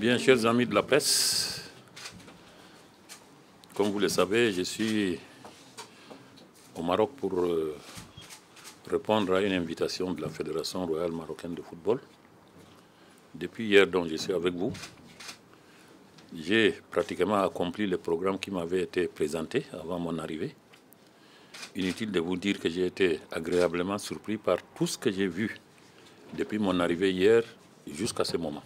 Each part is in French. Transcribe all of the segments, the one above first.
Bien, chers amis de la presse, comme vous le savez, je suis au Maroc pour répondre à une invitation de la Fédération royale marocaine de football. Depuis hier, donc, je suis avec vous. J'ai pratiquement accompli le programme qui m'avait été présenté avant mon arrivée. Inutile de vous dire que j'ai été agréablement surpris par tout ce que j'ai vu depuis mon arrivée hier jusqu'à ce moment.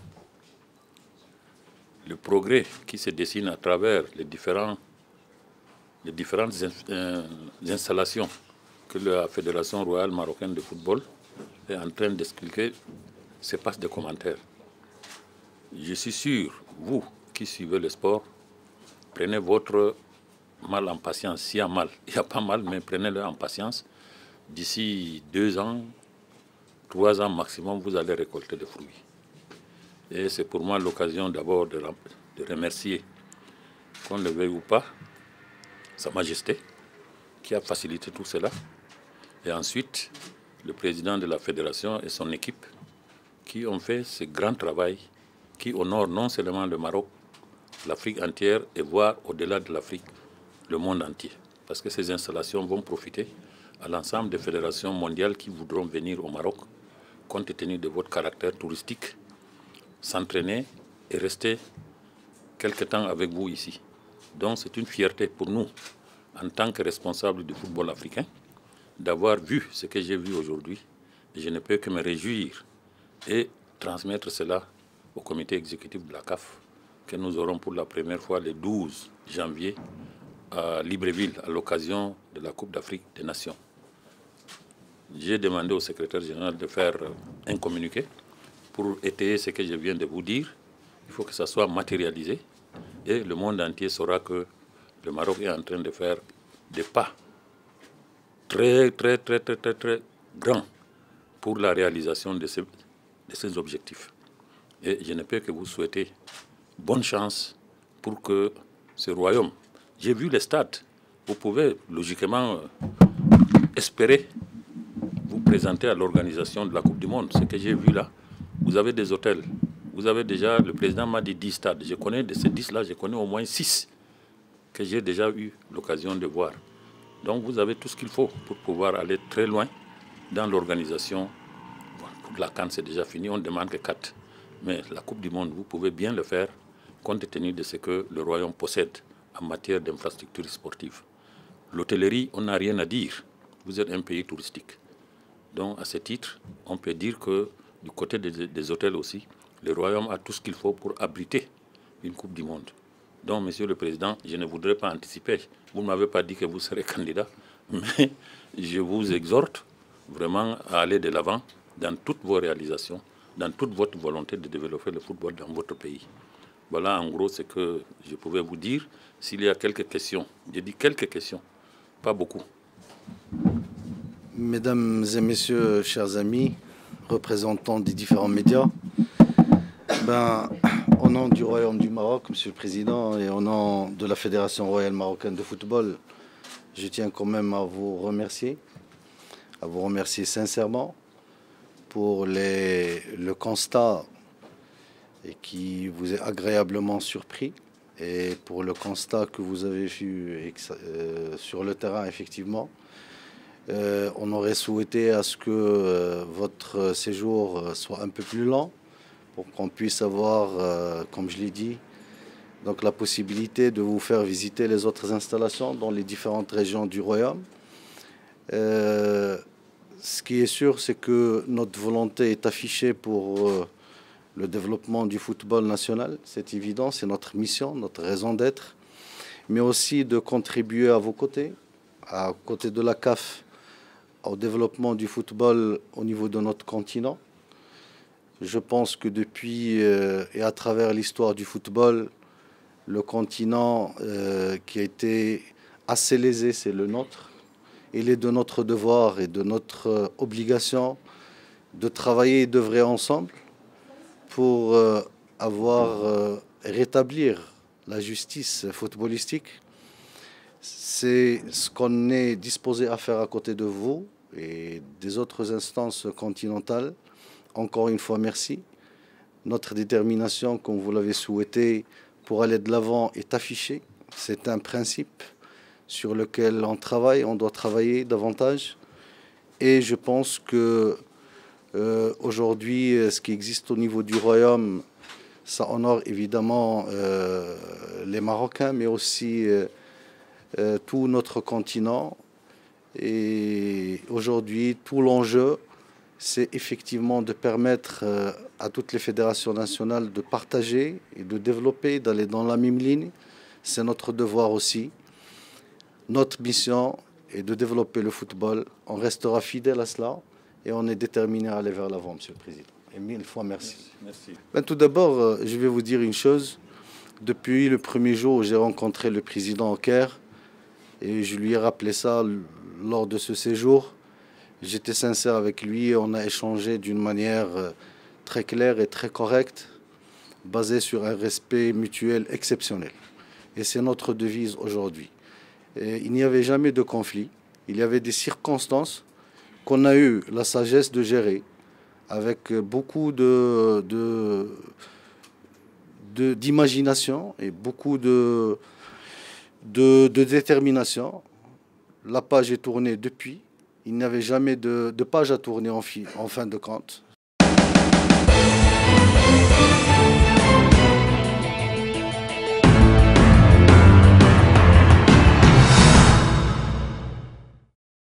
Le progrès qui se dessine à travers les différentes installations que la Fédération royale marocaine de football est en train d'expliquer, c'est pas de commentaires. Je suis sûr, vous qui suivez le sport, prenez votre mal en patience. S'il y a mal, il n'y a pas mal, mais prenez-le en patience. D'ici 2 ans, 3 ans maximum, vous allez récolter des fruits. Et c'est pour moi l'occasion d'abord de remercier, qu'on le veuille ou pas, Sa Majesté, qui a facilité tout cela. Et ensuite, le président de la fédération et son équipe, qui ont fait ce grand travail, qui honore non seulement le Maroc, l'Afrique entière, et voire au-delà de l'Afrique, le monde entier. Parce que ces installations vont profiter à l'ensemble des fédérations mondiales qui voudront venir au Maroc, compte tenu de votre caractère touristique, s'entraîner et rester quelque temps avec vous ici. Donc c'est une fierté pour nous, en tant que responsables du football africain, d'avoir vu ce que j'ai vu aujourd'hui. Et je ne peux que me réjouir et transmettre cela au comité exécutif de la CAF, que nous aurons pour la première fois le 12 janvier à Libreville, à l'occasion de la Coupe d'Afrique des Nations. J'ai demandé au secrétaire général de faire un communiqué pour étayer ce que je viens de vous dire. Il faut que ça soit matérialisé et le monde entier saura que le Maroc est en train de faire des pas très grands pour la réalisation de ces objectifs. Et je ne peux que vous souhaiter bonne chance pour que ce royaume... J'ai vu les stades. Vous pouvez logiquement espérer vous présenter à l'organisation de la Coupe du Monde. Ce que j'ai vu là, vous avez des hôtels. Vous avez déjà, le président m'a dit 10 stades. Je connais de ces 10 là, je connais au moins 6 que j'ai déjà eu l'occasion de voir. Donc vous avez tout ce qu'il faut pour pouvoir aller très loin dans l'organisation. Bon, pour la CAN, c'est déjà fini, on ne demande que 4. Mais la Coupe du Monde, vous pouvez bien le faire compte tenu de ce que le royaume possède en matière d'infrastructures sportives. L'hôtellerie, on n'a rien à dire. Vous êtes un pays touristique. Donc, à ce titre, on peut dire que du côté des hôtels aussi, le royaume a tout ce qu'il faut pour abriter une Coupe du Monde. Donc, Monsieur le Président, je ne voudrais pas anticiper. Vous ne m'avez pas dit que vous serez candidat, mais je vous exhorte vraiment à aller de l'avant dans toutes vos réalisations, dans toute votre volonté de développer le football dans votre pays. Voilà en gros ce que je pouvais vous dire. S'il y a quelques questions, j'ai dit quelques questions, pas beaucoup. Mesdames et messieurs, chers amis, représentants des différents médias, au nom du Royaume du Maroc, Monsieur le Président, et au nom de la Fédération royale marocaine de football, je tiens quand même à vous remercier sincèrement pour le constat et qui vous est agréablement surpris et pour le constat que vous avez vu sur le terrain, effectivement. On aurait souhaité à ce que votre séjour soit un peu plus lent pour qu'on puisse avoir, comme je l'ai dit, donc la possibilité de vous faire visiter les autres installations dans les différentes régions du royaume. Ce qui est sûr, c'est que notre volonté est affichée pour le développement du football national. C'est évident, c'est notre mission, notre raison d'être, mais aussi de contribuer à vos côtés, à côté de la CAF, au développement du football au niveau de notre continent. Je pense que depuis et à travers l'histoire du football, le continent qui a été assez lésé, c'est le nôtre. Il est de notre devoir et de notre obligation de travailler et d'œuvrer ensemble pour rétablir la justice footballistique. C'est ce qu'on est disposé à faire à côté de vous et des autres instances continentales. Encore une fois, merci. Notre détermination, comme vous l'avez souhaité, pour aller de l'avant est affichée. C'est un principe sur lequel on travaille, on doit travailler davantage. Et je pense que aujourd'hui, ce qui existe au niveau du royaume, ça honore évidemment les Marocains, mais aussi tout notre continent. Et aujourd'hui, tout l'enjeu, c'est effectivement de permettre à toutes les fédérations nationales de partager et de développer, d'aller dans la même ligne. C'est notre devoir aussi. Notre mission est de développer le football. On restera fidèle à cela et on est déterminé à aller vers l'avant, Monsieur le Président. Et mille fois merci. Merci. Ben, tout d'abord, je vais vous dire une chose. Depuis le premier jour où j'ai rencontré le président au Caire, et je lui ai rappelé ça lors de ce séjour, j'étais sincère avec lui et on a échangé d'une manière très claire et très correcte, basée sur un respect mutuel exceptionnel. Et c'est notre devise aujourd'hui. Il n'y avait jamais de conflit. Il y avait des circonstances qu'on a eu la sagesse de gérer avec beaucoup d'imagination et beaucoup de détermination. La page est tournée depuis. Il n'y avait jamais de page à tourner en fin de compte.